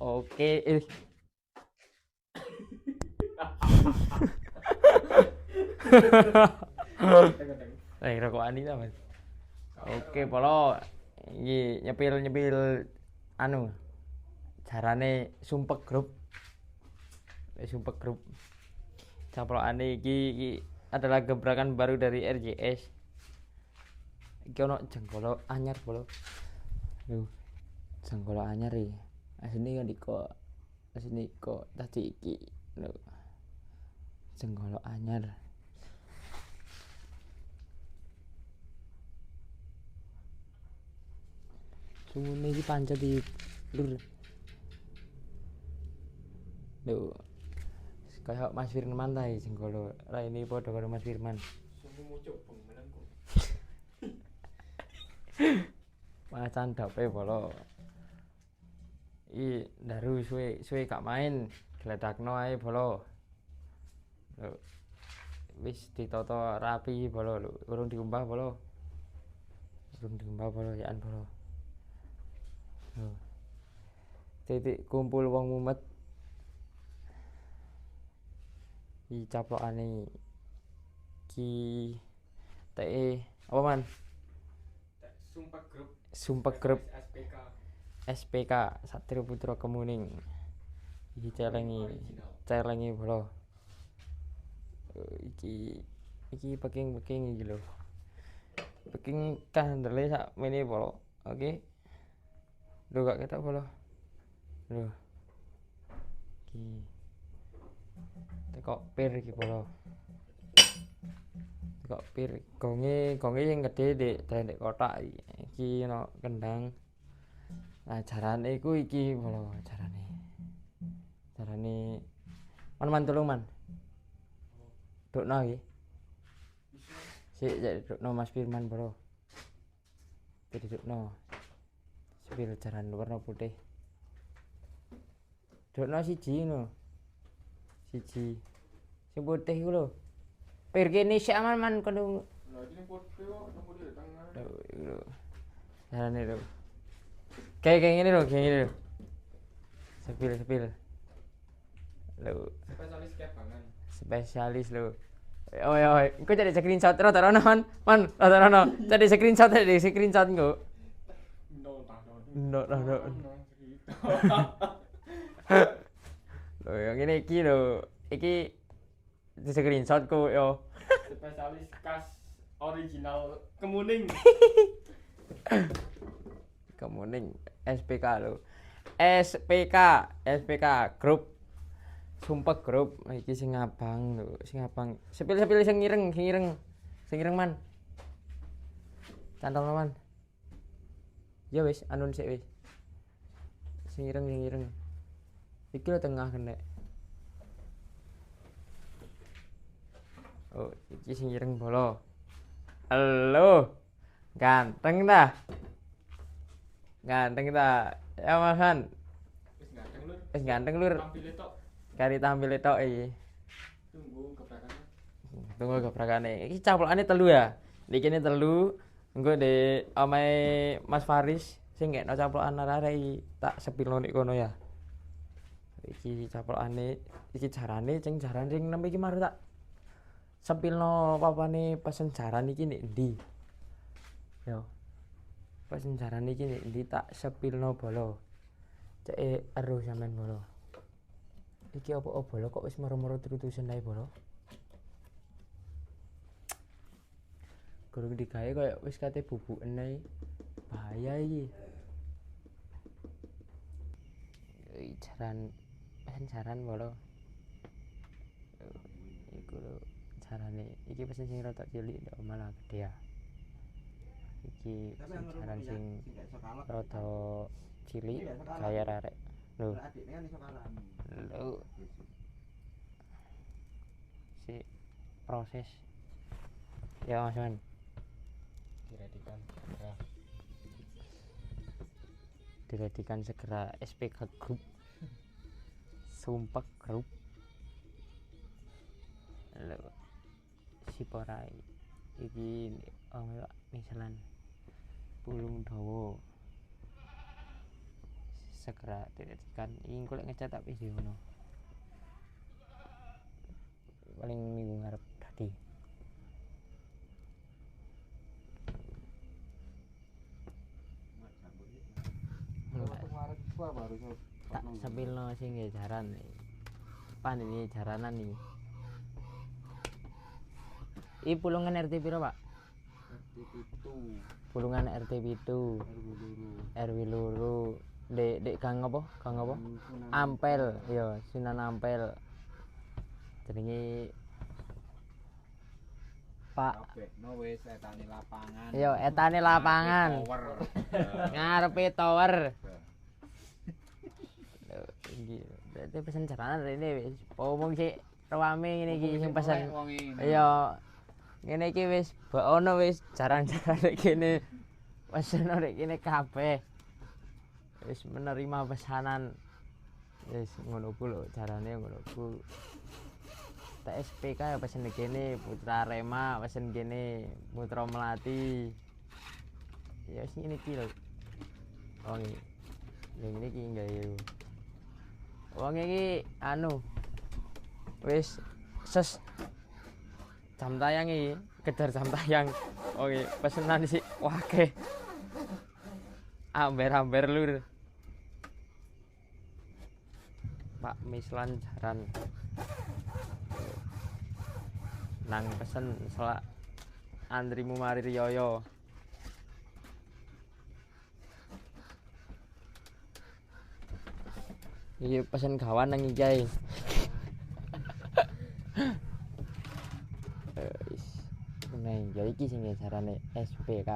Oke, rokokan iki Mas. Oke, Polo. Iki nyepil-nyepil anu jarane sumpek grup. Sumpek grup. Caplokane iki adalah gebrakan baru dari RJS. Iki ono jenggolo anyar, Polo. Lho, jenggolo anyar iki. Asine kan kok asine kok tadi iki. Lho. Jenggolo anyar. Sungune iki pancet iki, Lur. Lho. Kayak Mas Firman ta iki jenggolo. Raine padha karo Mas Firman. Sungguh mucuk bengenanku. Macan dape Polo. I daru suwe gak main, gledakno ae Polo. Lho. Wis ditata rapi Polo lho, urung diumbah Polo. Urung diumbah Polo yaan Polo. Lho. Titik kumpul wong mumet. Iki caplokane ki TE apa man? Sumpah grup. Sumpek grup SPK. SPK Satrio Putra Kemuning. Iki celengi Bro. Iki packing iki lho. Packing kandele sak mene Bro. Oke. Lho gak ketok Bro. Lho. Iki tekok pir iki Bro. Tekok pir gonge sing gedhe ndek kotak iki ono kendang. Nah, jarane iku iki Bro, jarane. Man tolong man. Dokno iki. Sik dokno Mas Firman Bro. Jadi dokno. Sepil jaran warna putih. Dokno siji ngono. Siji. Sing putih iku lho. Pir kene sik aman kono. Lah iki putih kok nemu di tengah. Lho. Jarane lho. Kayak ngene lho. Sepil. Lho. Spesialis kebangan. Spesialis lho. Oi, engko jadi screenshot rono man. Rono. Jadi screenshot engko. No. Lho, yang ini iki lho. Iki di screenshot ku yo. Spesialis khas original Kemuning. Kemuning SPK lho. SPK grup. Sumpek grup iki sing abang lho, sing abang. Sepil sing ireng. Sing ireng man. Cantol man. Ya wis, anun sik wis. Sing ireng. Iki lho tengah kene. Oh, iki sing ireng Bolo. Halo. Ganteng ta? Ya Masan. Wis ganteng lur. Tampile tok. Kari tampil tok iki. Tunggu gebrakane. Iki caplokane telu ya. Iki ne telu. Engko di omahe Mas Faris sing gekno caplokan arek iki tak sepilno nek kono ya. Iki caplokane, iki jarane ring nembe iki mari tak sepilno papane pesen jaran iki nek ndi. Yo. Pesen jaran iki nek ndi tak sepilno Bolo. Cek eruh sampean Bolo. Iki apa Bolo kok wis maro-maro trutusen ae Bolo. Gurung digawe koyo wis kate bubuken ae. Bahaya iki. Jaran Bolo. Iku lho jarane. Iki pesen sing rada cilik ndak malah gede ya. Iki jaran sing rada cilik gaya arek. Lho. Si proses. Ya Mas Man. Diredikan segera SPK Group. Sumpek Group. Lho. Siporai. Iki misalan pulung dawa. segera dieditkan. Iki golek ngecat tak video ngono. Paling minggu ngarep dadi. Tak sepilno sing nggih jaran. Pan ini jaranan iki. I pulungan RT piro, Pak? Pulungan RT 7. RW loro. Dek Gang apa? Gang apa? Ampel, ya, Sunan Ampel. Jenenge Pak. No wis etane lapangan. Yo, etane lapangan. Ngarepe tower. Iki dadi pesen jaranan rene wis. Omong sik rame ngene iki sing pesen. Iya. Ngene iki wis ono wis jarang-jarang rek kene. Pesen rek kene kabeh. Wis menerima pesanan. Wis ngono ku lho carane ngono ku. TSPK ya pesen kene Putra Rema, pesen kene Putra Melati. Ya wis ngene iki lho. Wong iki. Ngene iki gawe. Wong iki anu wis ses jam tayang iki, kejar jam tayang. Oke, pesenan sih wakeh. Amber-amber lur. Pak Mislan jaran. Nang pesen selak antrimu mari riyoyo. Iki pesen gawan nang iki ae. Wis. Nah, ya iki sing jarane SPK.